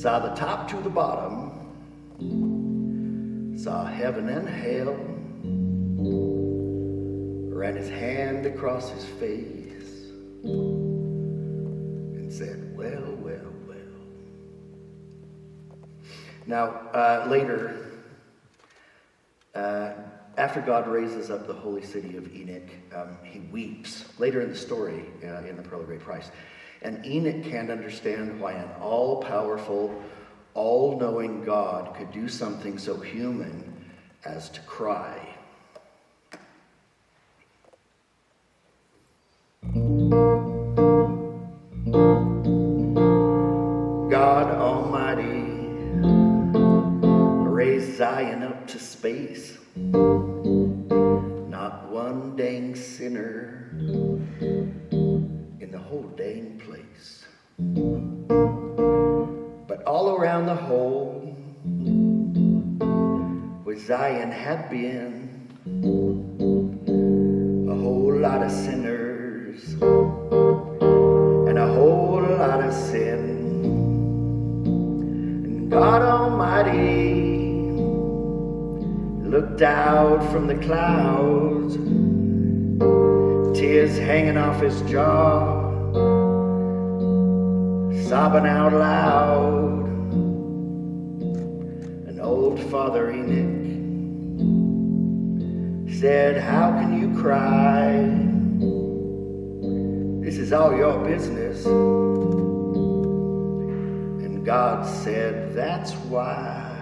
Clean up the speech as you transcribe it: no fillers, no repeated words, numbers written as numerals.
saw the top to the bottom, saw heaven and hell, ran his hand across his face, and said, well, well, well. Now, later, after God raises up the holy city of Enoch, he weeps. Later in the story, in the Pearl of Great Price. And Enoch can't understand why an all-powerful, all-knowing God could do something so human as to cry. God Almighty raised Zion up to space. Not one dang sinner in the whole dang place. But all around the whole, where Zion had been, a whole lot of sinners and a whole lot of sin. And God Almighty looked out from the clouds, tears hanging off his jaw, sobbing out loud. And old Father Enoch said, how can you cry? This is all your business. And God said, that's why